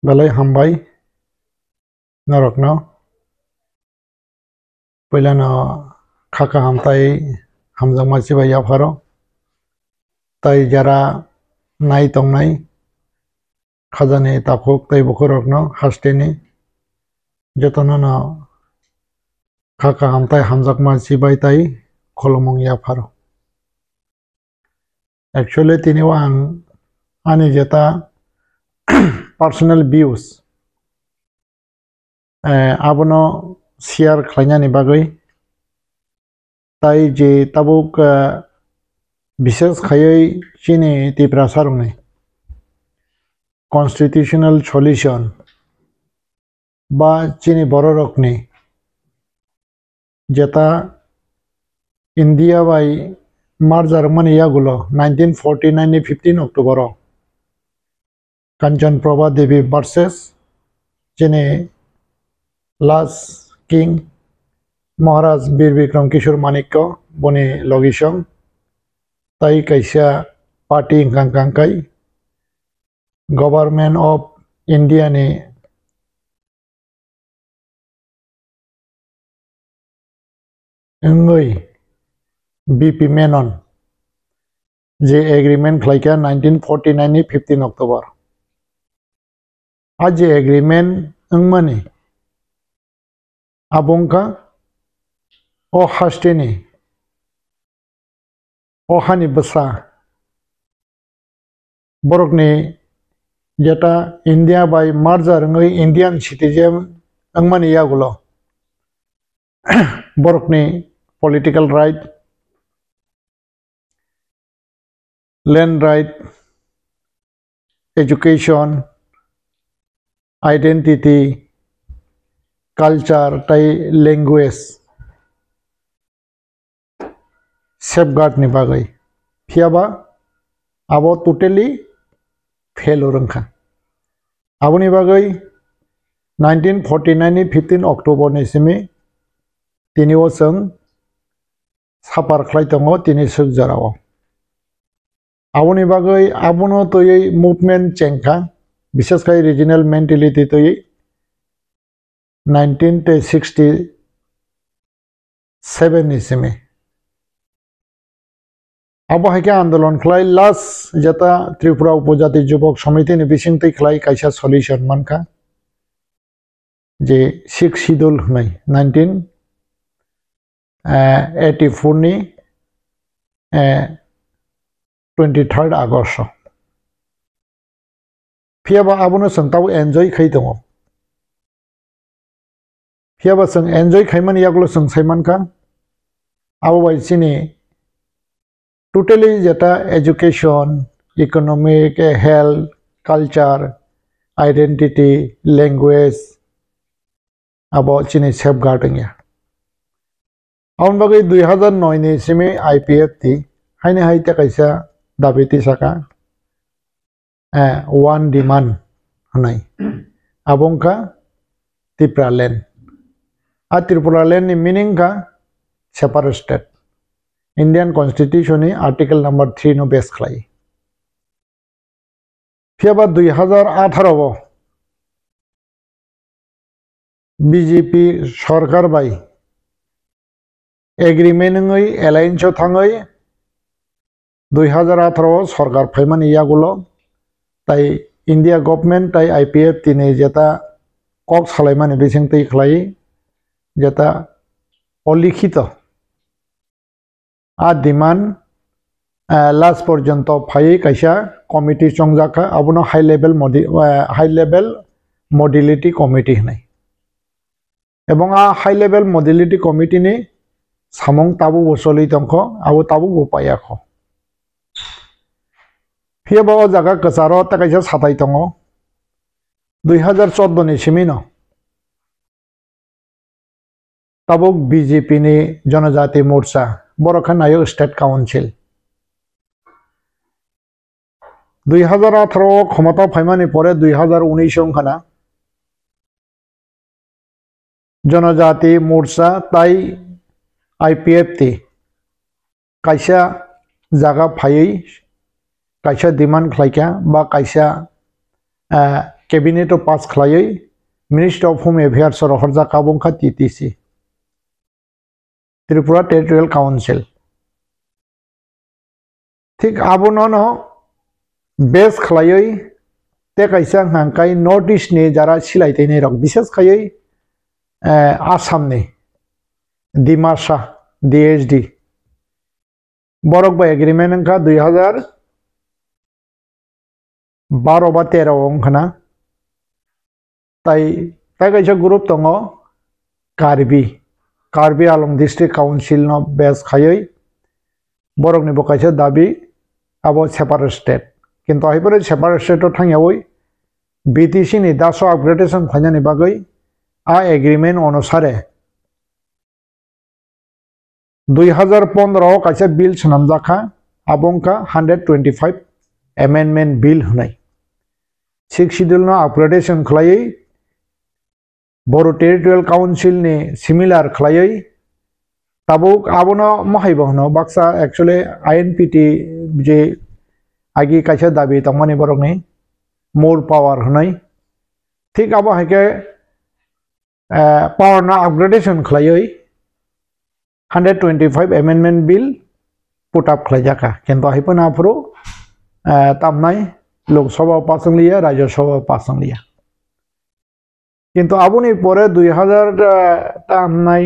Belai hambai norokno poilano khaka hamtai hamjak masi bai yapharo tai jara nai tongnai khajani taphuk tai bukhurokno hasteni jotono no khaka hamtai hamjak masi bai tai kholomong yapharo. Actually tini wang ani jeta personal views abono share khlainani bagui tai je tabuk বিশেষ খাইই চিনি তীব্রা সারংনি constitutional solution বা চিনি বড় রকনি যেটা India by মার্জার মানে ইয়াগুলো 1949 ni 15 October কাঞ্চন প্রভা দেবী versus চিনি last king মহারাজ বীর বিক্রম কিশোর মানিক্য বনি লগিসং tai kaisa party kangkangkai government of India ni ngoi BP Menon je agreement khlaika 1949 ni 15 October aje agreement ngmani abongka o hasteni ohani basa borokni jeta India by merger ngai Indian citizen angmani yagulo borokni political right land right education identity culture tai language safeguard ni bagai phiaba abo totally fail orangkha aboni bagai 1949 ni 15 October ni simi tini osang sapar khlai tongo tini sukjarao aboni bagai abono toyi movement chengkha bishesh kai regional mentality toyi 1967 ni simi abo haike आंदोलन खलाई last जता त्रिपुरा उपजाति युवक समिति नि बिसिंगतै खलाई काइसा solution मानखा जे 6 schedule हुनाय 1984 नि 23 August फियाबा आबोनो संताव enjoy खाइ दङ फियाबा जों एन्जॉय खाइमान यागलो जों साइमानखा आबो बायसिनि totally jeta education economic health culture identity language abo chini safeguarding ya aun bagai 2009 ni simi IPF ti haine haite kaisa dabiti saka one demand hanai abongka Tripura land a Tripura land ni meaning ka separate state Indian Constitution ni article number 3 no base khlai फियाबा 2018 BJP सरकार by agreement ngoi alliance thangai 2018 सरकार फाइमान यागुलो ताई India government ताई IPF तिने जेता कक सालायमाने बिसिंगतै खलाई जेता अलिखित आ डिमांड लास्ट पर्यंत फाइ काइसा कमिटी संजाखा आबनो हाई लेवल मॉडिलिटी कमिटी हनाय एबं आ हाई लेवल मॉडिलिटी कमिटी नि सामंग ताबु बसलि तंखो आबो ताबु गोपायाखो फियाबो जागा कसारो ता काइसा साथाय तंगो 2014 नि सिमिनो ताबुक BJP नि जनजाति मोर्चा बरखा नायक स्टेट काउंसिल 2018 क्षमता फाइमानि परे 2019 खाना जनजाति मोर्चा ताई IPF ती काइसा जागा फायै काइसा डिमांड खलाइका बा काइसा कैबिनेट पास खालायै मिनिस्ट्री ऑफ होम अफेयर्स हरजा काबंखा TTC त्रिपुरा टेरिटोरियल काउंसिल ठीक आबोनो बेस खालायै ते कैसा हांकाय नॉर्थ ईस्ट ने जरा सिलायथैनाय रक विशेष खायै आसाम ने डिमासा DHD बरक बा एग्रीमेंट का 2012 बा 13 अंखना ताई कैसा ग्रुप दङ कार्बी आलं डिस्ट्रिक्ट काउंसिल न बेस खायै बरक नि बकायसा दाबी आबो सेपारेट स्टेट किंतु आइफोर सेपारेट स्टेट थांयावै BTC नि दासो अपग्रेडेशन फाइनानि बागै आ एग्रीमेंट अनुसारे 2015 कैसे बिल सनामजाखा आबंका 125 अमेंडमेंट बिल होनाय 6 शेड्यूल न अपग्रेडेशन खलायै बोरो टेरिटोरियल काउंसिल नि सिमिलार खलायै ताबुक आबोनो महायबहनो बाक्सा एक्चुअली INPT जे आगे कैसे दाबी तमनि बरकनि मोर पावर होनाय ठीक आबो हायके पावर ना अपग्रेडेशन खलायै 125 अमेंडमेंट बिल पुट अप खलायजाका किंतु हायपना आफरो तामनाय लोकसभा पासन लिया राज्यसभा पासन लिया किंतु आबोनि परे 2000 तामनाय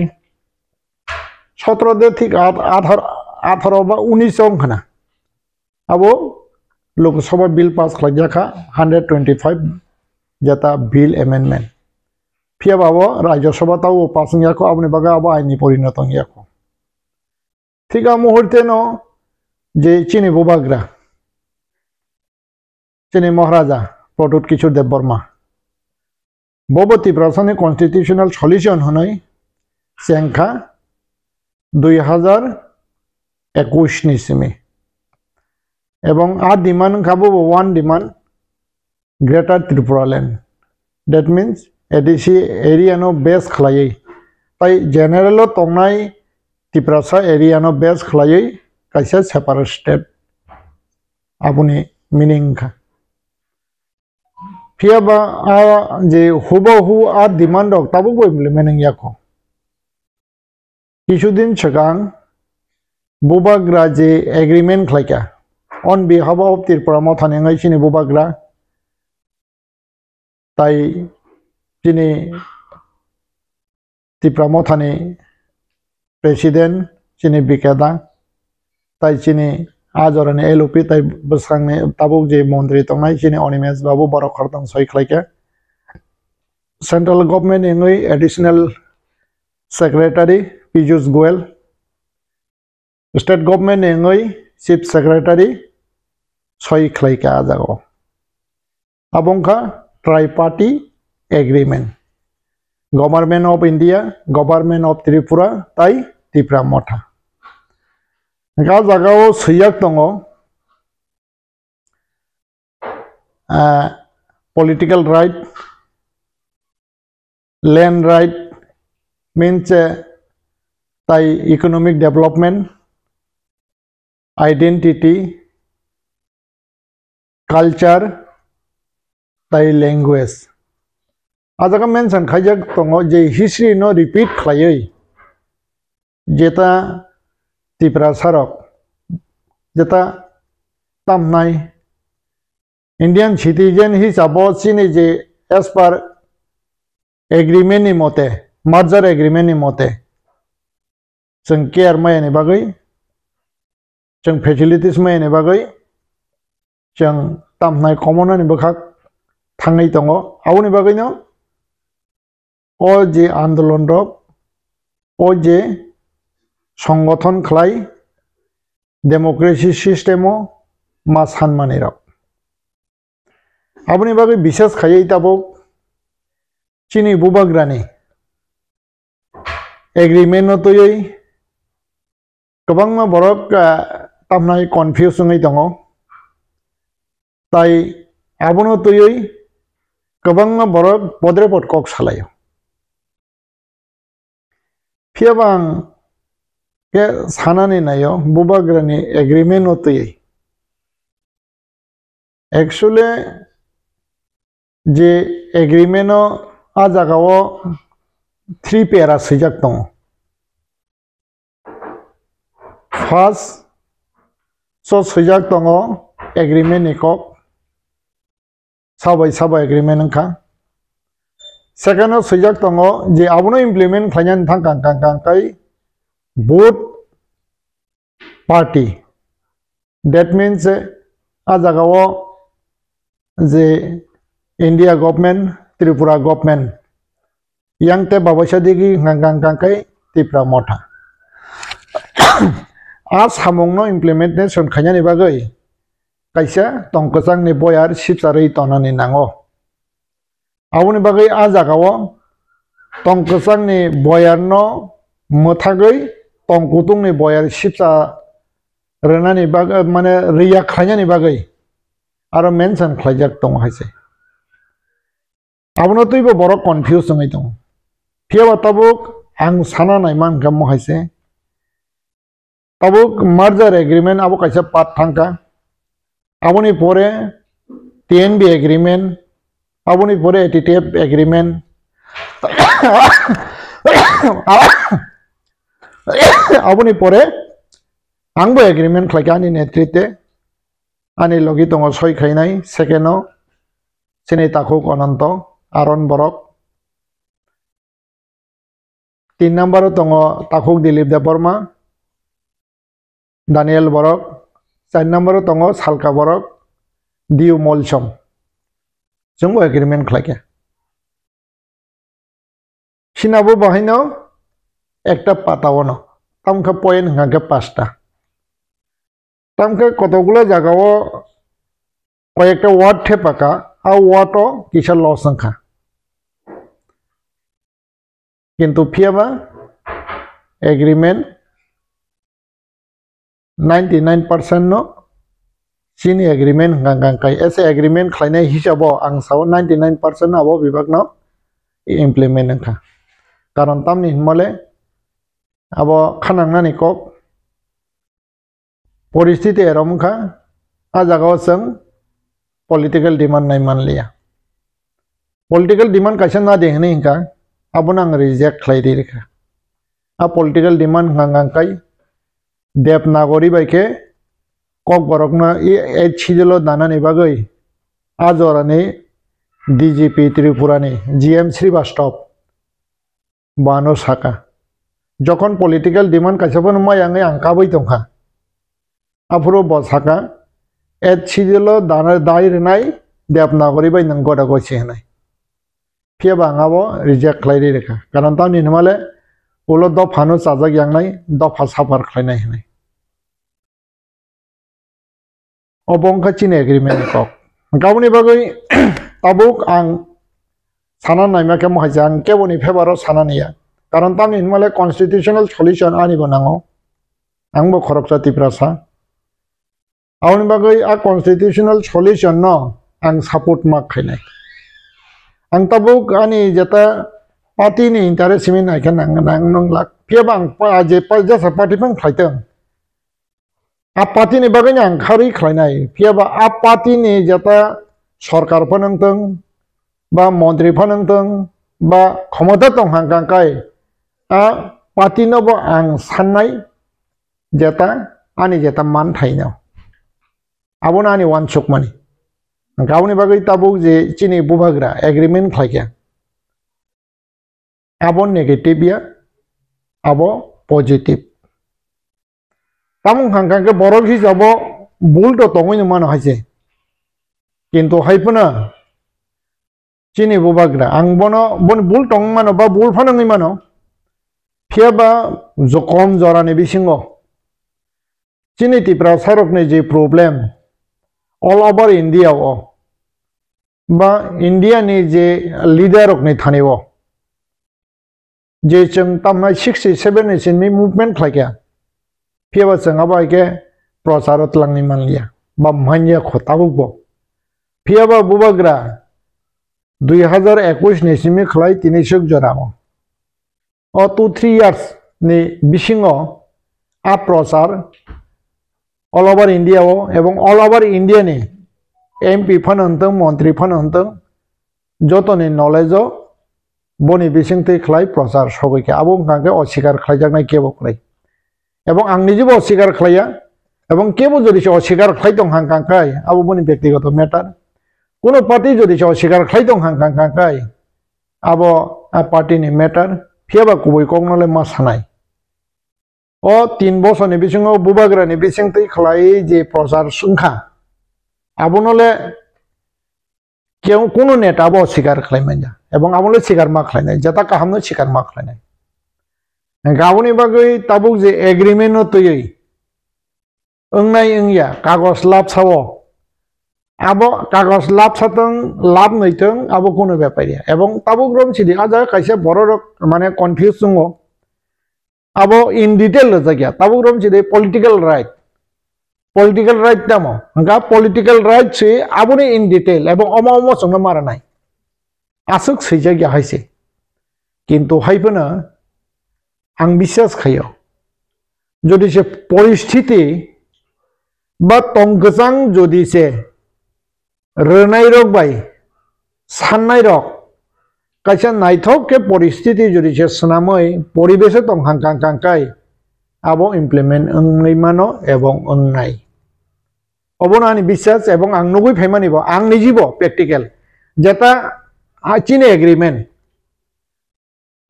17 दे ठीक 18 बा 19 अंखना आबो लोकसभा बिल पास खलायजाका 125 जता बिल अमेंडमेंट फिया बाबो राज्यसभा ताव पासन याको आबनि बागा आबो आइनि परिणत याको ठीक आ मुहूर्ते न जे चिनी बुबाग्रा चिनी महाराजा प्रटुत किशोर देवबर्मा बबती प्रशासनिक कन्स्टिट्यूशनल सल्यूशन होनाय सेंखा 2021 नि सिमी एवं आ डिमांड खाबो one demand greater Tripura land that means ADC area नो बेस खलायै ताई जनरल तंनाय त्रिपुरा एरिया नो बेस खलायै कैसे सेपारेट स्टेट आबुनि मीनिंग खा फियाबा आ जे हुबहु आ डिमांड ताबो इम्प्लीमेंट याको किछुदिन सिगां बुबाग्रा जे एग्रीमेंट खलायका on behalf of Tripura Mothani ngai chini bubagra tai chini Tripura Mothani president chini Bikeda tai chini ajorani LOP tai besangni tabuk je montri tongnai chini Onimes babu borok khartang soi khlaika central government ngai additional secretary Piyush Goyal state government ngai chief secretary सही खलायका आजागो आबंखा tripartite agreement government of India government of Tripura ताई त्रिपुरा मथा गा जागाव सैयाक दङ political right land right means ताई इकोनॉमिक डेवलपमेंट आइडेंटिटी कल्चर ताई लैंग्वेज आजागा मेंशन खायजाक दङ जे हिस्ट्री नो रिपीट खलायै जेता त्रिपुरा सारक जेता तामनाय इंडियन सिटीजन हिसाबाव चिनि जे एज पर एग्रीमेंट नि मते मर्जर एग्रीमेंट नि मते जों केयार मायनि बागै जों फेसिलिटीज मायनि बागै जों तामनाय कमननि बखाक थांनाय दङ आवनि बागैनो ओ जे आंदोलन रक ओ जे संगठन खलाय डेमोक्रेसी सिस्टेमो मा सानमानि रक आवनि बागै विशेष खायै ताबो चिनि बुबाग्रानि एग्रीमेंट नतयै गोबां बरक तामनाय कन्फ्यूजनै दङ ताई आबोनो तयै गोबां बरक बद्रे पटकक सालायो फियाबां के सानानि नायो बुबाग्रानि एग्रीमेंट नतयै एक्चुअली जे एग्रीमेंट आ जागाव 3 पेरा सैजाक दङ फार्स्ट सो सैजाक दङ एग्रीमेंट निकक साबाय साबाय एग्रीमेंट नखा सेकेंड सैजाक दङ जे आबनो इमप्लिमेंट खालामनानै थांखांखांखाय both party that means आ जागाव जे इंडिया गवर्नमेंट त्रिपुरा गवर्नमेंट यांते बाबासा दिगी गांगांगांखाय तिप्रा मथा आ सामंगनो इमप्लिमेंटेशन खायनानि बागै कायसा तंकसांनि बयार सिपसारै तनानि नांगो आवनि बागै आ जागाव तंकसांनि बयारनो मथागै तंकुतुंनि बयार सिपसा रनानि बागै माने रिया खायनानि बागै आरो मेंशन खायजाक दङ हायसे आवनो तैबो बर' कन्फ्यूज जङै दङ फियाबा ताबुक आं साना नायमान गाम हायसे ताबुक मर्जर एग्रीमेंट आबो कायसा पार्ट थांका आबोनि परे टीएनबी एग्रीमेंट आबोनि परे एटीटीएफ एग्रीमेंट आबोनि परे आंबो एग्रीमेंट खायगानि नेतृत्वे आनि लगी दङ सय खायनाय सेकेंडआव सिनि ताकुक अनंत आरन बरक 3 नम्बर दङ ताकुक दिलीप देबबर्मा दानियल बरक 4 नम्बर दङ सालका बरक दिउ मलसम जोंबो एग्रीमेंट खायगा सिनाबो बाहायनो एकटा पातावनो तामखा पॉइंट हांगा 5टा तामखा कतगुला जागाव कयेकटा वार्ड थेपाका आ वार्डो किसा लस संखा किंतु फियाबा एग्रीमेंट 99% नो सिनि एग्रीमेंट गांगांखाय ऐसे एग्रीमेंट खायनाय हिसाबाव आं साव 99% आबो विभागनो इमप्लिमेंट नखा कारण तामनि हिमाले आबो खानांनानि कक परिस्थिति एरमखा आ जागाव जों पॉलिटिकल डिमांड नाय मानलिया पॉलिटिकल डिमांड कैसा ना देहने हिंका अब नांग रिजेक्ट खालायदि रेखा आ पॉलिटिकल डिमांड गांगांखाय देवनागरी बायके कक बरकना ए छिजलो दानानि बागै आ जरानि डीजीपी त्रिपुरानि जीएम श्रीवास्तव बानो साका जखन पॉलिटिकल डिमांड कैसाबन मायांगै आंकाबै दंखा आफुरो बसाका एड छिजलो दाना दायरनाय देवनागरी बाय नंगोदा गसे हनाय फिया बांगाबो रिजेक्ट खालायदि रेखा कारण तानि नमाले उलो दफानो साजाक यांनाय दफा साफार खालायनाय हनाय अबंखा चिन एग्रीमेंट कक गावनि बागै ताबुक आं साना नायमाके महायसे आं केबोनि फेभाराव साना निया कारण तानि नमाले कन्स्टिट्यूशनल सल्यूशन आनि बनांगो आंबो खरकसा तिप्रासा आवनि बागै आ कन्स्टिट्यूशनल सल्यूशन न आं सपोर्ट माक खायनाय आं ताबुक आनि जेता पार्टी नि इंटरेस्ट सिमिन नायखे नांगनंला फियाबा आं जे जसा पार्टी फं खायतों आ पार्टी नि बागै आं खारै खायनाय फियाबा आ पार्टी नि जेता सरकार फनंतों बा मंत्री फनंतों बा क्षमता दं हांगांखाय आ पार्टी नबो आं साननाय जेता आनि जेता मान थायनो आबोना आनि वान चक मानि गावनि बागै ताबुक जे चिनि बुभाग्रा एग्रीमेंट खायगा आबो नेगेटिव या आबो पॉजिटिव तामुं हांगांके बरक हिसाबो भूल तो तंगैनो मानो हायसे किन्तु हायपना चिनि बुभाग्रा आं बन भूल तंग मानो बा भूल फानङै मानो फियाबा जखम जरानि बिसिङो चिनि तिप्रा सरकनि जे प्रब्लेम ऑल ओवर इंडिया बा इंडिया नि जे लीडर रकनि थानेव जे जों तामना 67 नि मूवमेंट खायगा फियाबा जोंहाबा के प्रचारत लांनि मानलिया बा मान्या खताबो फियाबा बुबाग्रा 2021 नि सिमि खलाय तिनिसुक जरामो अ 2-3 इयर्स नि बिसिङो आ प्रचार ऑल ओवर इंडिया एवं ऑल ओवर इंडिया नि एमपी फनंतों मंत्री फनंतों जतनी नलेजो बनि बिसिंथि खलाय प्रचार सबैके आबो हांगे अस्वीकार खालायजानाय केबो खलाय एबं आं निजेबो अस्वीकार खालाया एबं केबो जदि अस्वीकार खालाय दं हांकांकाय आबो बनि व्यक्तिगत मैटर कोनो पार्टी जदि अस्वीकार खालाय दं हांकांकाय आबो पार्टीनि मैटर फियाबा गुबै कगनले मा सानाय ओ 3 बोसोरनि बिसिङाव बुबाग्रानि बिसिंथि खलाय जे प्रचार सुंखा आबोनले क्यों कोनो नेता बो स्वीकार खालायमाया एबं आबोले स्वीकार मा खालायनाय जता काहामनो स्वीकार मा खालायनाय गावनि बागै ताबुक जे एग्रीमेंट तयै ओंनाय ओंया कागज लाब सावो आबो कागज लाब सातों लाब नैथों आबो कोनो बेपारिया एबं ताबुक रम सिदि आजा कायसे बर' माने कन्फ्यूज दङ आबो इन डिटेल जायगा ताबुक रम सिदि पॉलिटिकल राइट दामो हंगा पॉलिटिकल राइट से आबोने इन डिटेल एबं अमा संनो मारनाय आसुक सैजागिया हायसे किन्तु हायबोनो आं विश्वास खायो जदि से परिस्थिति बा तंगजां जदि से रोनाय रक बाय साननाय रक कायसे नायथक के परिस्थिति जदि से सनामै परिबेसे दं हांकांकांकाय आबो इमप्लिमेंट ओंनै मानो एबं ओंनाय अबोनो आंनि विश्वास एबं आं नगै फैमानिबो आं निजिबो प्रेक्टिकल जेता चीनी एग्रीमेंट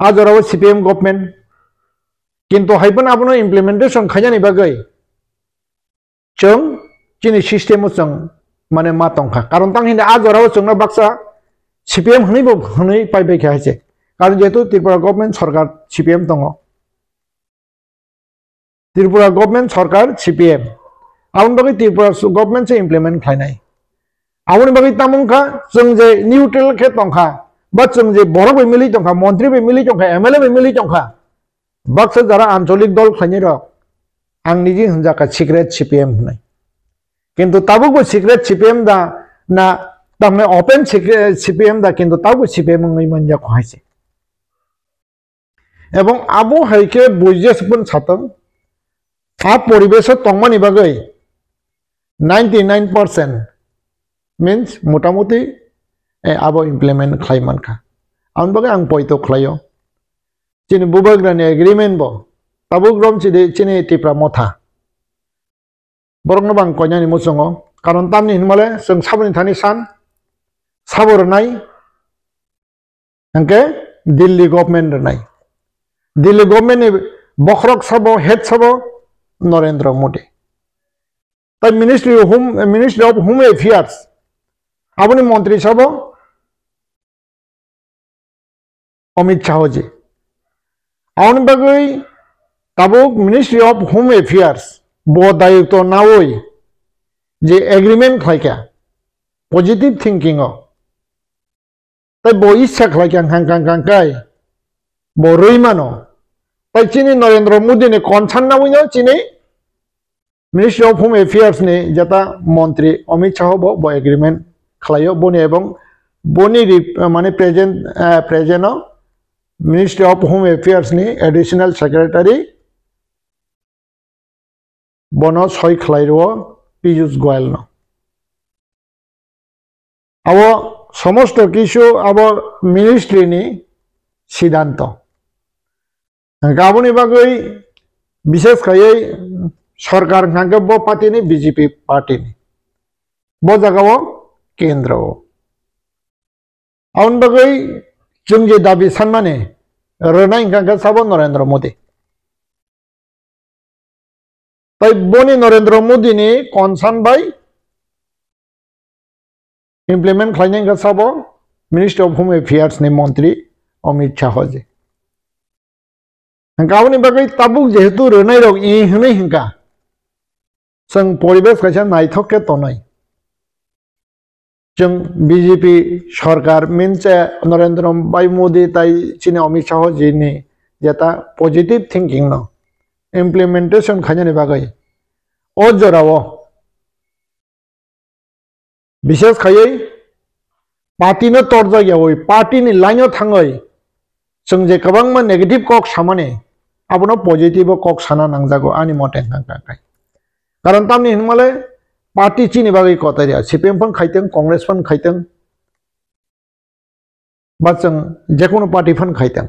आजराव सीपीएम गवर्नमेंट किन्तु हायबोन आबोनो इमप्लिमेंटेशन खायजानि बागै जों चीनी सिस्टेम जों माने मा दंखा कारण तां हिंदा आजराव जोंना बाक्सा सीपीएम हनैबो हनै पाइबायखा हायसे कारण जेहेतु त्रिपुरा गवर्नमेंट सरकार सीपीएम दङ त्रिपुरा गवर्नमेंट सरकार सीपीएम आउन बागै त्रिपुरा गवर्नमेंट से इमप्लिमेंट खायनाय आउन बागै तामुंखा जों जे न्यूट्रल के दंखा बा जों जे बर' मिली दंखा मंत्री मिली दंखा एमएलए मिली दंखा बाक्सा जरा आंचलिक दल खायनि रक आं निजे हनजाका सिक्रेट सीपीएम होनाय किन्तु ताबुबो सिक्रेट सीपीएम दा ना तामने ओपन सिक्रेट सीपीएम दा किन्तु ताबुबो सीपीएम नै मनजा खहायसे एबं आबो हायके बुझेसपन सातों आ परिवेश तंगमानि बागै 99% मीन्स मोटामुटी आबो इमप्लिमेंट खालायमानखा आं बागै आं पॉइंट खालायो चीनी बुबाग्रानि एग्रीमेंट बो ताबुक रम सिदि चीनी तिप्रा मथा बरंनो बां कयनानि मुसंगो कारण तामनि हिनमाले जों साबनि थानि सान साबरनाय हंके दिल्ली गवर्नमेंट रनाय दिल्ली गवर्नमेंट नि बखरक साबो हेड साबो नरेंद्र मोदी ताई मिनिस्ट्री ऑफ होम अफेयर्स आबोनि मंत्री साबो अमित शाह जी आउन बागै Tabuk ministry of home affairs बो दायित्व नावै जे एग्रीमेंट खायका पॉजिटिव थिंकिंग ताई बो इच्छा खायका हांकांकांकाय बो रैमानो ताई चीनी नरेंद्र मोदी ने कनसान नावैनो चीनी मिनिस्ट्री ऑफ होम अफेयर्स ने जता मंत्री अमित शाह बो एग्रीमेंट खालायो बोनी एवं बोनी माने present ministry of home affairs नि एडिशनल सेक्रेटरी बनो सय खालायो पीयूष गोयल नो आबो समस्त किछु आबो मिनिस्ट्री नि सिद्धांत गाबोनि बागै विशेष खायै सरकार हांगे बो पार्टी नि बीजेपी पार्टी नि बो जगाव केंद्र आउन बागै जों जे दाबी सानमाने रोनाय हांगे साबो नरेंद्र मोदी ताई बोनी नरेंद्र मोदी नि कनसान बाय इमप्लिमेंट खालायनाय साबो मिनिस्ट्री ऑफ होम अफेयर्स नि मंत्री अमित शाह जी गावनि बागै ताबुक जेहेतु रोनाय रक इ हनै हिंका जों परिवेश खायसे नायथक के तनाय जों बीजेपी सरकार मीन्स नरेंद्र भाई मोदी ताई चीनी अमित शाह जी ने जेता पॉजिटिव थिंकिंग नो इम्प्लीमेंटेशन खायनि बागै ओ जराव विशेष खायै पार्टी नो तोर जायगायाव पार्टी नि लाइनआव थाङै जों जे गोबां नेगेटिव कक सामाने आबोनो पॉजिटिव कक साना नांजागौ आनि मते हांकांकाय कारण तामनि हिनमाले पार्टी चीनी बागै कतारिया सीपीएम फन खायथों कांग्रेस फन खायथों बा जों जेकुनु पार्टी फन खायथों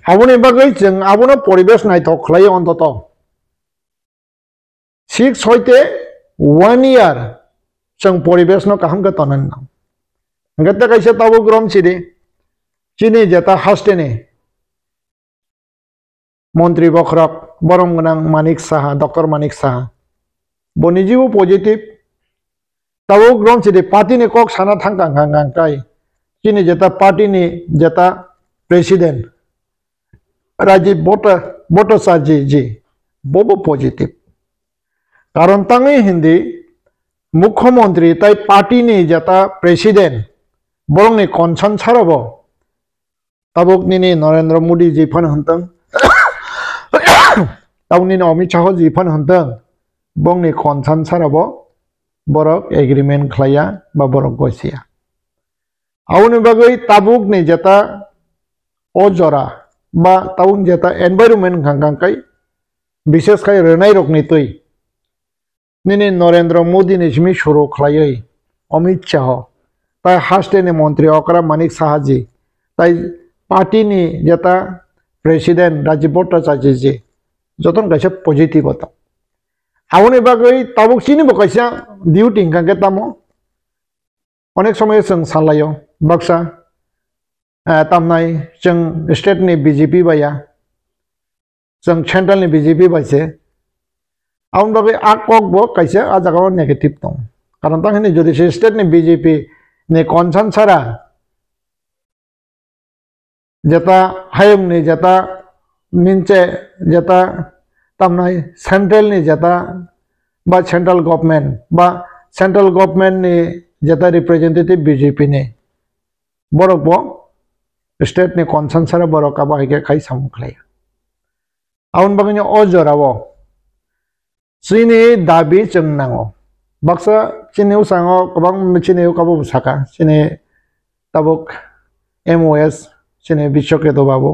आबोनि बागै जों आबोनो परिबेश नायथक खालायो अन्तत 6-7 1 year जों परिबेश न काहम का तनन ना गत्ता कैसे ताबो ग्रम चिदे चिनी जता हास्टेने मंत्री बखरक बरम गनां मानिक साहा डॉक्टर मानिक साहा बनिजीबो पॉजिटिव ताबो ग्रम चिदे पार्टी ने कक साना थांकां काई चिनी जता पार्टी ने जता प्रेसिडेंट राजीव भट्टाचार्य जी बोबो पॉजिटिव कारण तंगे हिंदी मुख्यमंत्री ताई पार्टी ने जता प्रेसिडेंट बरंग ने कॉन्सन छारबो तबुक निने नरेंद्र मोदी जी फन हंतंग ताउनी अमित शाह जी फन हंतंग बंग ने कॉन्सन छारबो बरक एग्रीमेंट खलाया बा बरक गसिया आउनि बागै ताबुक ने जता अजरा बा टाउन जता एनवायरनमेंट खांकांकाई विशेष खाय रनाय रकनि तै निने नरेंद्र मोदी ने जिमि शुरू खलायै अमित शाह ताई हास्टेने मंत्री अकरा मानिक साहाजी ताई पार्टी नि जता प्रेसिडेंट राजीव भट्टाचार्य जी जतन कैसे पॉजिटिव होता आउनि बागै ताबुक सिनि बकैसा डिउटी खांके तामो अनेक समय जों सानलायो बाक्सा तामनाय जों स्टेट नि बीजेपी बाया जों सेंट्रल नि बीजेपी बायसे आउन बागै आककबो कैसे आ जागाव नेगेटिव दं कारण तांनि जदि स्टेट नि बीजेपी ने कॉन्सन सारा जता हायम नि जता मिनचे जता तामनाय सेंट्रल नि जता बा सेंट्रल गवर्नमेंट नि जता रिप्रेजेंटेटिव बीजेपी ने बरकबो स्टेट नि कॉन्सन सारा बरका बायके खाय सामखलाय आउन बागैनि अजरावो चिनि दाबि जों नांगौ बाक्सा चिनिउ सांगो गोबां चिनिउ काबो साका चिनि ताबुक एमओएस चिनि बिश्वकेतो बाबू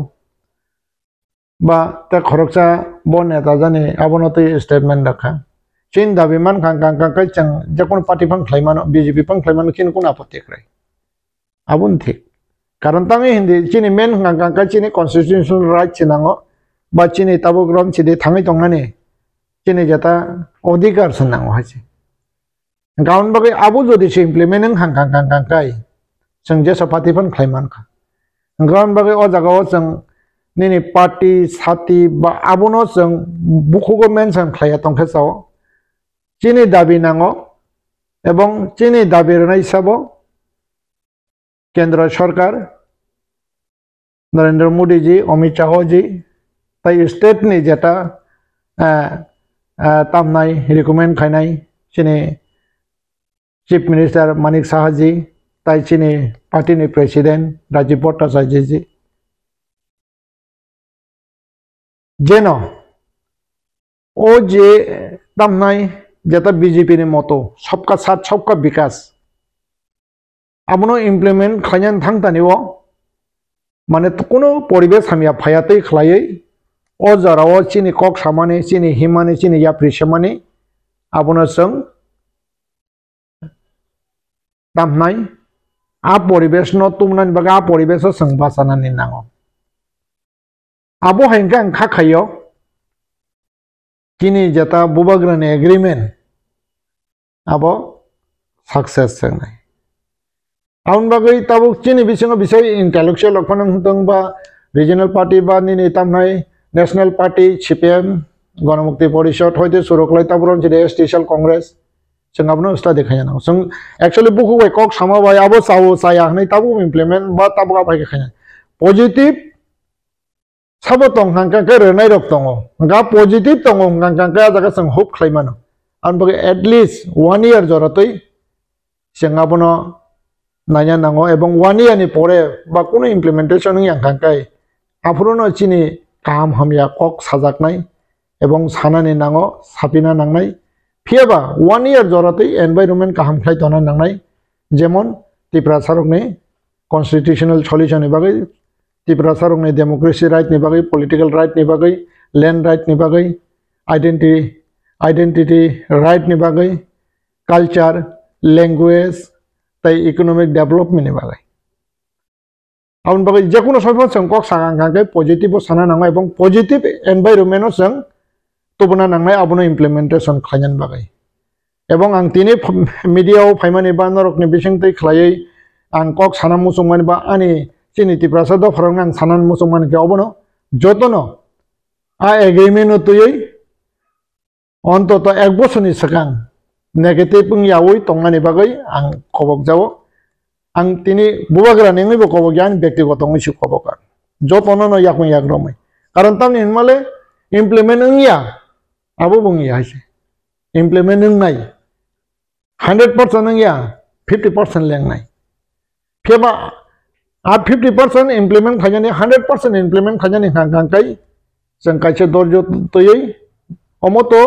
बा ते खरकसा बन नेता जानि आबनते स्टेटमेंट रखा चिन दाबि मान खांकांकाय जों जेकोन पार्टी फन खलायमान बीजेपी फन खलायमान किन कोन आपत्ति खराय आबुन ठीक कारण तांगे हिंदी चिनि मेन खांकांकाय चिनि कन्स्टिट्यूशनल राइट चिनांगो बा चिनि ताबुक रम चिदि थाङै दंनाने चिनि जता अधिकार सनांगो हासे गाउन बागै आबु जदि से इमप्लिमेन्ट खांकांकाय जों जेसा पार्टी फन खलायमान खा गाउन बागै अ जागाव जों निनि पार्टी साथी बा आबुनो जों बुखुगो मेनसन खलाया तंखेसाव चिनि दाबि नांगो एवं चिनि दाबि रनाय हिसाबाव केंद्र सरकार नरेंद्र मोदी जी अमित शाह जी ताई स्टेट नि जता तामनाय रिकमेंड खायनाय चिनि चीफ मिनिस्टर मानिक साहा जी ताई चिनि पार्टी नि प्रेसिडेंट राजीव भट्टाचार्य जी जेनो ओ जे तामनाय जता बीजेपी ने मतो सबका साथ सबका विकास आबनो इमप्लिमेंट खायन थांतानिओ माने कोनो परिबेश हामिया फायातै खलायै ओ जराव चिनि कक सामाने चिनि हिमाने चिनि याप्रि सामाने आबनो जों तामनाय आ परिबेश न तुमनान बगा परिबेश जों बासानानि नांगो आबो हायंका अंखा खायो किनि जता बुबाग्रानि एग्रीमेंट आबो सक्सेस जोंनाय आउन बागै ताबुक चिनि बिसिङाव बिसोर इंटेलेक्चुअल अखनों दं बा रिजनल पार्टी बा निनि तामनाय नेशनल पार्टी सीपीएम गणमुक्ति परिषद हयतो सुरखलाय ताबुरन जे स्टेशनल कांग्रेस जों आबनो स्टाडि खायना जों एक्चुअली बुखु बाय कक सामाबाय आबो सावो साया नै ताबु इमप्लिमेंट बा ताबुगा बाय खायना पॉजिटिव साबो दं हांकांका रनाय रक दङ गा पॉजिटिव दङ हांकांका जागा जों होप खायमानो आन बागै एटलिस्ट 1 year जरातै जों आबनो नाया नांगौ एवं 1 year नि परे बा कोनो इमप्लिमेंटेशन नि हांकांकाय आफुरनो चिनि काम हामिया कक साजाकनाय एवं सानानि नांगौ सापिना नांनाय फियाबा 1 year जरातै एनवायरनमेंट काहाम खाय तना नांनाय जेमन त्रिपुरा सारकनि कन्स्टिट्यूशनल सल्यूशन नि बागै त्रिपुरा सारकनि डेमोक्रेसी राइट नि बागै पॉलिटिकल राइट नि बागै लैंड राइट नि बागै आइडेंटिटी राइट नि बागै कल्चर लैंग्वेज ताई इकोनॉमिक डेवलपमेंट नि बागै आउन बागै जेकुनो सफा जों कक सांगां खांगे पजिटिव साना नांगौ एबं पजिटिव एनवायरनमेन्ट जों तबना नांनाय आबनो इमप्लिमेंटेशन खायनान बागै एबं आं तिनि मीडियाव फाइमानि बा नरकनि बिसिंतै खलायै आं कक साना मुसुमान बा आनि चिनिति प्रसाद फरं आं सानान मुसुमान के अबनो जतनो आ एग्रीमेंट तुयै अन्तत एक बोसोरनि सिगां नेगेटिभ यावै तंनानि बागै आं खबक जावो आं तिनि बुबाग्रा नेङैबो खबक यान व्यक्तिगत ngैसो खबक जतनो न याकुं याग्रमै कारण तामनि हिनमाले इमप्लिमेंट या आबो बुंगिया हायसे इमप्लिमेंट नाय 100% या 50% लेंनाय फेबा आ 50% इमप्लिमेंट खायनानि 100% इमप्लिमेंट खायनानि हांखांखाय जों कायसे दर्ज तयै अमतो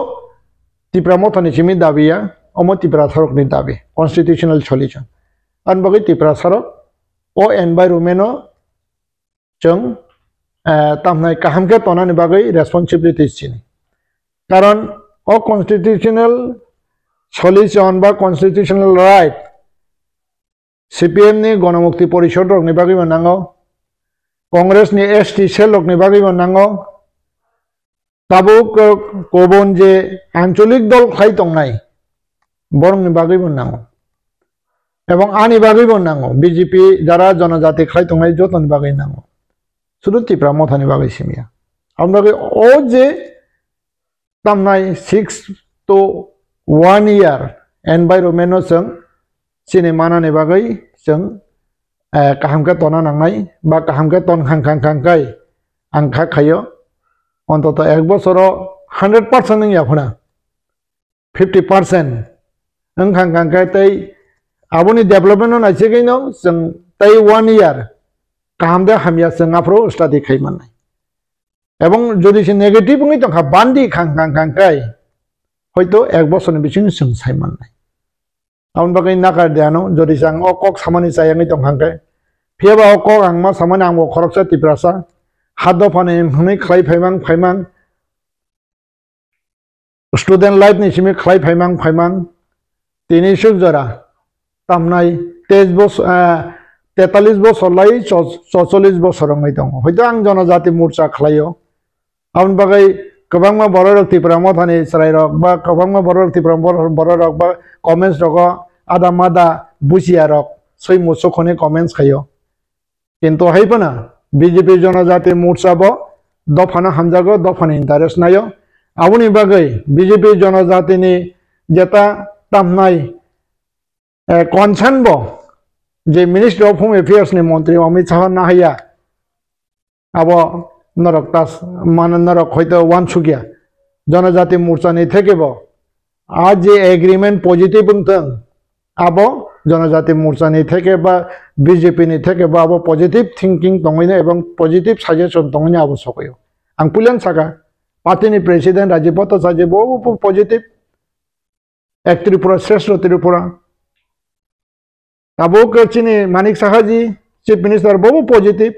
तिप्रा मथनि सिमि दाबिया अमो तिप्रा सरकनि दाबि कन्स्टिट्यूशनल सल्यूशन आन बागै तिप्रा सरक ओ एनवायरनमेन्ट जों तामनाय काहामके तनानि बागै रेस्पॉन्सिबिलिटी सिनि कारण ओ कन्स्टिट्यूशनल सल्यूशन बा कन्स्टिट्यूशनल राइट सीपीएम नि गणमुक्ति परिषद रकनि बागै मोननांगौ कांग्रेस नि एसटी सेल रकनि बागै मोननांगौ ताबो गुबुन जे आंचलिक दल खाय दंनाय बरंनि बागै मोननांगौ एवं आनि बागै मोननांगौ बीजेपी जारा जनजाति खाय दंनाय जतन बागै नांगौ शुद्ध तिप्रा मथानि बागै सिमिया आम बागै ओ जे तामनाय 6 to 1 year एनवायरनमेन्ट जों सिने मानानि बागै जों काहामके तना नांनाय बा काहामके तन खांखांखांखाय आं खायो अन्तत एक बोसोराव 100% याफोना 50% खांखांखाय तै आबोनि डेभलपमेन्ट नायसेगैनो जों तै 1 year काहामदे हामिया जों आफ्रो स्टाडि खायमानाय एवं যদি সে নেগেটিভ নই তো বান্দি খাंखांखांखाय হয়তো এক বছরनि बिसिं जों सायमानाय आउन बागै नाकार देयानो যদি जां अ कक सामानि सायाङै दंखांखाय फेबा अ कक आं मा सामानि आंबो खरकसा तिप्रासा हाद दफानि हनै खलाय फायमां स्टुडेन्ट लाइफ नि सिमि खलाय फायमां तिनि सुख जरा तामनाय 43 বছর লাই 44 বছর रङै दं हयतो आं जनजाति मोर्चा खलायो आउन बागै गोबांमा बर' रक्तिफ्रा मथानि सराय रक बा गोबांमा बर' रक्तिफ्रा बर' रक बा कमेन्ट्स रक आदा मादा बुसिया रक सय मुसखने कमेन्ट्स खायो किन्तु हायपना बीजेपी जनजाति मोर्चा बो दफाना हामजागो दफानि इन्टारेस्ट नायो आउनि बागै बीजेपी जनजातिनि जेता तामनाय कनसार्न बो जे मिनिस्टर ऑफ होम अफेयर्स ने मंत्री अमित शाह नाहैया अब नरक दास मान नरक हयतो वानसुकिया जनजाति मोर्चा नि थेकेबो आज जे एग्रीमेंट पॉजिटिव बुंथों अब जनजाति मोर्चा नि थेके बा बीजेपी नि थेके बा अब पॉजिटिव थिंकिंग दंगैनो एवं पॉजिटिव सजेशन दंगैनो अब सखयो आं पुलन सागा पार्टी नि प्रेसिडेंट राजीव भट्टाचार्य बो पॉजिटिव एक त्रिपुरा श्रेष्ठ त्रिपुरा अब चिनी मानिक साहाजी चीफ मिनिस्टर बहु पॉजिटिव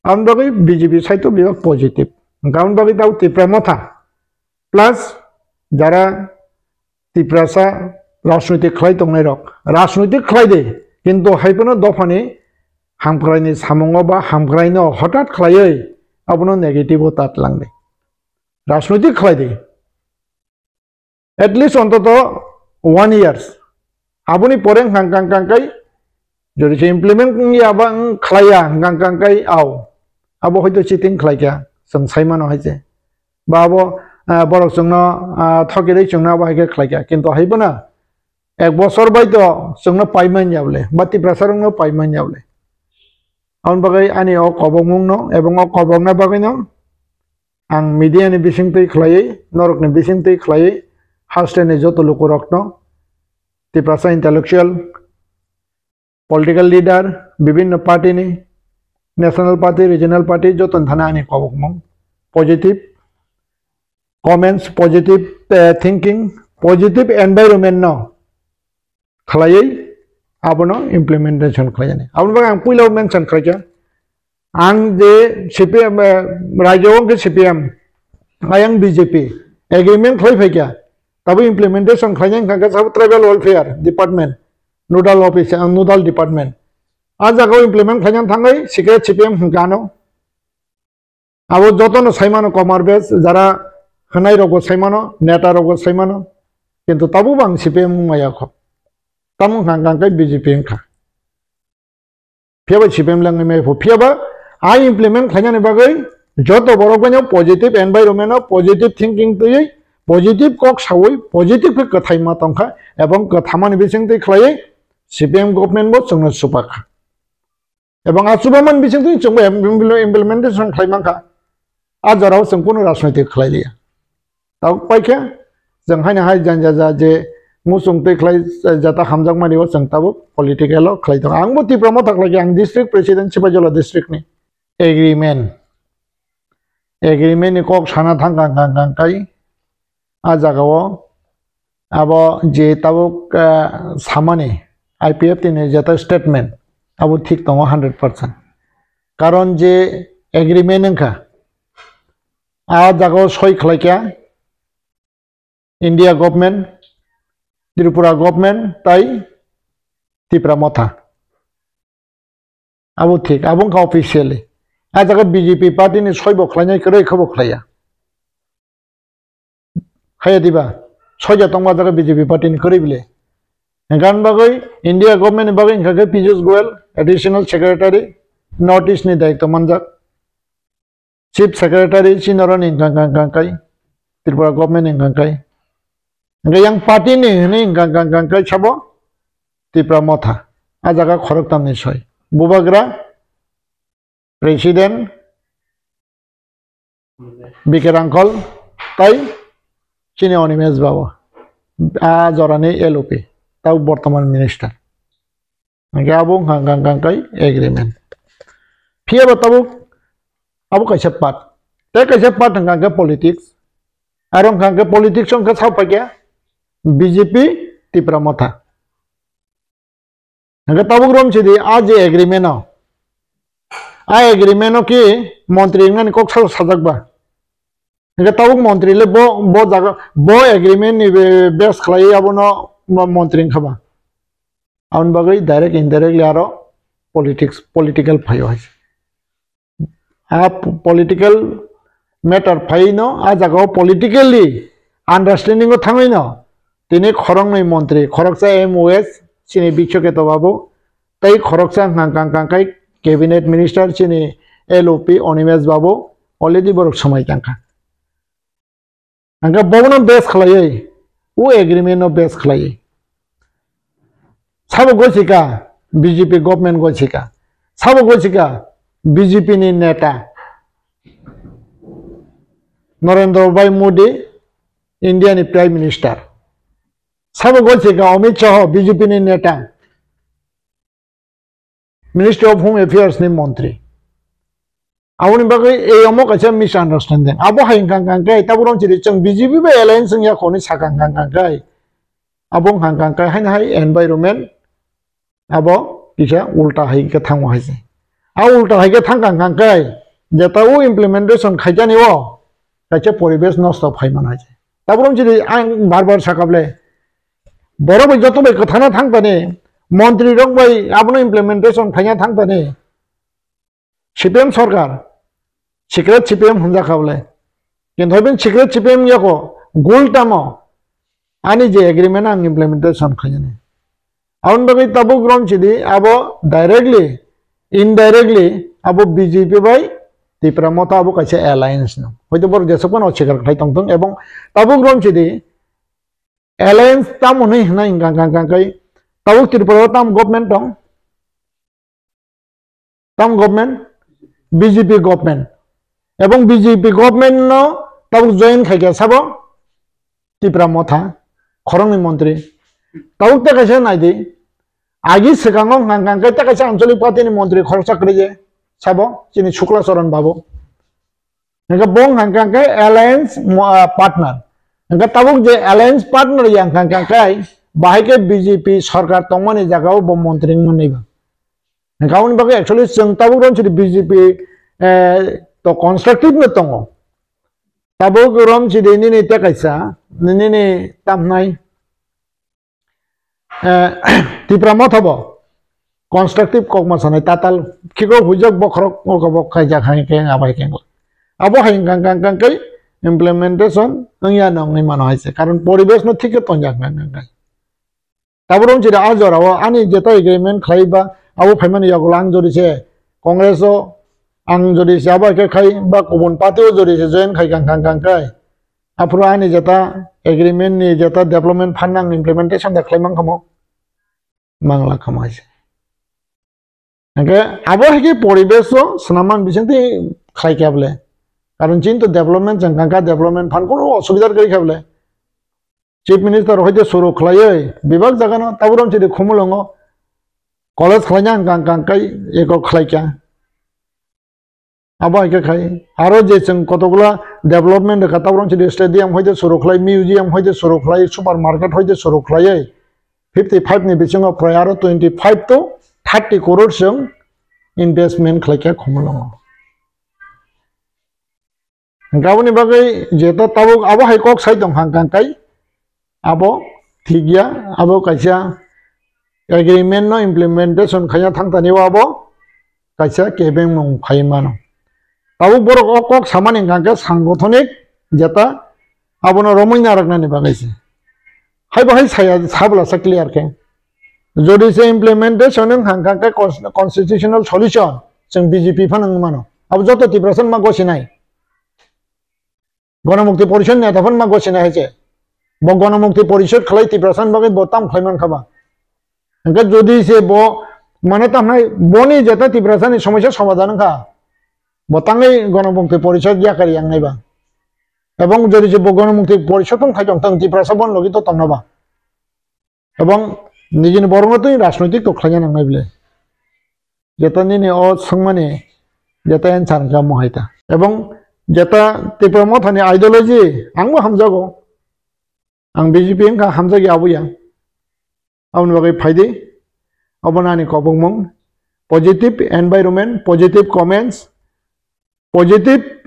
आउन बागै बीजेपी साइड तो बिराद पॉजिटिव गाउन बागै दाउ तिप्रा मथा प्लस जारा तिप्रासा राजनीतिक खलाय दंनाय रक राजनीतिक खलाय दे किन्तु हायपनो दफानि हामग्रायनि सामङाव बा हामग्रायनो हठात खलायै आबनो नेगेटिव तात लांदे राजनीतिक खलाय दे एटलिस्ट अन्तत 1 years आबुनि पोरें हांखांखांखाय যদি সে ইমপ্লিমেন্ট याबा खलाया हांखांखांखाय आव आबो हयतो चिटिं खलायया जों सायमानो हायजे बा आबो बरक जोंनो थगिरै जोंनो आबो हायके खलायया किन्तु हायबोना एक बছर बायतो जोंनो पाइमान याबले बाति प्रसारंनो पाइमान याबले आउन बागै आनि अ कबंगनो एबं अ कबंना बागैनो आं मीडियानि बिसिंतै खलायै नरकनि बिसिंतै खलायै हास्टेनि जतो लोक रक्नो तिप्रासा इंटेलेक्चुअल पॉलिटिकल लीडर विभिन्न पार्टी ने नेशनल पार्टी रीजनल पार्टी जो थाना आनी कबकमं positive comments positive thinking positive environment न खलायै आबनो इम्प्लीमेंटेशन खलायने आबन बागै आं पुइलाव मेंशन खलायजा आं जे सीपीएम राज्योआव के सीपीएम आयं बीजेपी एग्रीमेंट खलायफैया तब इम्प्लीमेंटेशन खलायनाय खांगा सब tribal welfare department nodal office nodal department आ जागाव इमप्लिमेंट खालामनानै थाङै सिक्रेट सिपिएम हंगानो आबो जतनो साइमानो कमार बेस जारा होनाय रगो साइमानो नेता रगो साइमानो किन्तु ताबो बां सिपिएम माया ख तामु हांगांकै बीजेपी हंखा फियाबा सिपिएम लांनै मेफो फियाबा आ इमप्लिमेंट खालामनानै बागै जत बरगबानो पॉजिटिव एनवायरनमेंट पॉजिटिव थिंकिंग तयै पॉजिटिव कक सावै पॉजिटिव के कथाय मा तंखा एवं कथामानि बिसिंतै खलायै सीपीएम गवर्नमेंट बो जोंनो सुपाखा एवं आसुबामन बिसिंतै जोंबो इमप्लिमेंटेशन खालायमांखा आजाराव संपूर्ण राजनैतिक खलायलिया ताव पाइखे जों हायना हाय जानजा जे मुसुंतै खलाय जाता हामजाक मानिव जों ताबो पॉलिटिकल खलाय दं आंबो तिप्रमो थाखलाय आं डिस्ट्रिक्ट प्रेसिडेंट सिबाजला डिस्ट्रिक्ट नि एग्रीमेंट कक साना थांगांगांगांकाय आ जागाव आबो जे ताबो सामानि आईपीएफ तिने जाता स्टेटमेंट आबो ठीक दङ 100% कारण जे एग्रीमेंट नंखा आ जागाव सय खलायका इंडिया गवर्नमेंट त्रिपुरा गवर्नमेंट ताई त्रिपुरा मथा आबो ठीक आबो का ऑफिशियली आ जागा बीजेपी पार्टी नि सय बखलायनाय करे खबो खलाया हाया दिबा सय जातंबा जागा बीजेपी पार्टी नि करे बिले गान बागै इंडिया गवर्नमेंट बागै इनखाके Piyush Goyal additional secretary north east नि दायित्व मानजाक चीफ सेक्रेटरी चिनरन इंगांगांगांकाय त्रिपुरा गवर्नमेंट इंगांकाय yang party ni ini gang kai chabo Tipra motha a jaga khorok tamni soy bubagra president bikerangkol tai chini onimes babo a jorani LOP tau bortoman minister nge abung gang kai agreement phia batabu abu kaisa part te kaisa part gang politics arong gang politics ong ka chapakya BJP Tripura मथा तब ग्रम से आज agreement आ agreement की मंत्री कक सजगबा तब मंत्री बो जागा बो एग्रीमेंट बेस खाई अब मंत्री खाबा आउन बागै डायरेक्ट इनडायरेक्टली आरो पॉलिटिकल फायो आ पॉलिटिकल मैटर फाइनो आ जागा पॉलिटिकली अंडरस्टैंडिंग थाङै न तिनी खरंग नै मंत्री खरकसा MOS चिनी बिक्षकेत बाबू तै खरकसा हांकांकांकाय कैबिनेट मिनिस्टर चिनी LOP अनिमेश बाबू अलरेडी बरक समय कांका अंका बगनो बेस खलायै ओ एग्रीमेंट नो बेस खलायै साबो गसिका बीजेपी गवर्नमेंट गसिका साबो गसिका बीजेपी नि नेता नरेंद्र भाई मोदी इंडिया नि प्राइम मिनिस्टर सब गोचिका अमित शाह बीजेपी ने नेता मिनिस्ट्री ऑफ होम अफेयर्स ने मंत्री आउनि बागै ए अमक आछा मिसआंडरस्टैंडिंग आबो हांगांगांगाय ताबुरम चिरि जों बीजेपी बे एलायंस या खनि सागांगांगांगाय आबो हांगांगांगाय हाय हाय एनवायरनमेंट आबो इसा उल्टा हायके थांगो हायसे आ उल्टा हायके थांगांगांगाय जेता उ इम्प्लीमेंटेशन खायजानिओ काचे परिवेश नष्ट फायमान हायसे ताबुरम चिरि आं बार साकाबले बरबो जतबे कथाना थांबाने मंत्री रंग बाय आपनो इम्प्लीमेंटेशन खायना थांबाने सीपीएम सरकार सिक्रेट सीपीएम हुंजा खाबले किन्तु बे सिक्रेट सीपीएम याको गोलटामो आनी जे एग्रीमेंट आं इम्प्लीमेंटेशन खायने आउन बागै ताबो ग्रम चिदि आबो डायरेक्टली इनडायरेक्टली आबो बीजेपी बाय त्रिपुरा मथा आबो कासे अलायंस न हयतो बर जेसपन असिकार खाय तंतों एवं ताबो ग्रम चिदि एलायंस ताम नहीं है ना गांगांगांगाय ताबो त्रिपुरा ताम गवर्नमेंट दं ताम गवर्नमेंट बीजेपी गवर्नमेंट एवं बीजेपी गवर्नमेंट नो ताबो जॉइन खायगा साबो त्रिपुरा मथा खरंनि मंत्री ताबो तकासे नायदि आगि सिगाङाव गांगांगाय तकासे आंचलिक पार्टी नि मंत्री खरसा करेजे साबो चिनि शुक्ला चरण बाबू नगा बं गांगांगाय एलायंस पार्टनर नगा ताबुक जे alliance partner yang kangkangkai bahike BJP सरकार तंगमानि जागाव ब मंत्री मोनैबो गाउन बागै एक्चुअली जों ताबुक रन सिदि BJP तो कंस्ट्रक्टिव न तंगो ताबुक रन सिदि नि तकायसा नि तामनाय Tripura मथाबो constructive kok masana tatal kiko hujak bokrok okabok kajak hangke abai kengko abo hangkang kai implementation ngya nong ni mano haise karon poribesh no thike tonjak nang taborom jira ajora wa ani jeta agreement khlaiba abo phaimani yagulang jori se congress o ang jori se aba ke khai ba kobon pate o jori se join khai kang kai apro ani jeta agreement ni jeta development phanang implementation da khlaimang khamo mangla khamaise angke abo hiki poribesh o sanaman bisenti khai kyable karon chin to development jangka development fund kono osubidar kari khable chief minister hoite suru khlaiye bibag jagano taborom chide khumulongo college khlainya kang kai eko khlaikya abo hike khai aro je chung kotogula development ka taborom chide stadium hoite suru khlai museum hoite suru khlai supermarket hoite suru khlaiye 55 ni bisingo prayaro 25 to 30 crore chung investment khlaikya khumulongo गावनि बागै जेता Tabuk आबो हाइकक साइ दं हांकां kai abo thigya abo kaisa agreement no implementation khaya thangtani abo kaisa kebeng mong phaimano tabuk borok okok samani gangke sangothonik jeta abo no romoina raknani bagaise haibo hai saya sabla sa clear ke jodi se implementation ng hangkang kai constitutional solution jeng BJP phanang mano abo joto tibrasan ma gosinai গণমুক্তি পরিষদ নেতাফন মা ঘোষণা হয়েছে গণমুক্তি পরিষদ খালাই তিপ্রাসান বাগে বতাম খাইমান খাবা NK যদি সে মানে তামনাই বনি যেটা তিপ্রাসানি সমস্যা সমাধান খা বতাঙ্গই গণমুক্তি পরিষদ ইয়াকারি আংনাইবা এবং যদি যে গণমুক্তি পরিষদ খাইজং তাং তিপ্রাসাবন লগি তো তমনাবা এবং নিজের বরংতই রাজনৈতিক তখলাইয়া নাংনাই বলে যেটা নিনে অ সংমানে যেটা এনসার কাম হাইতা এবং jeta tipramo thani ideology angmo hamjago ang BJP ka hamjagi abuya aun bagai phaide abonani kobongmong positive environment positive comments positive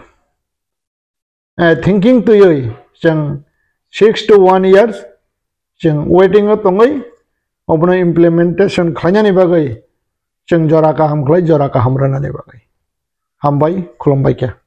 thinking to yoi jeng 6 to 1 years jeng waiting o tongai obono implementation khlanyani bagai jeng jora ka hamkhlai jora ka hamrana ni bagai hambai khulombai kya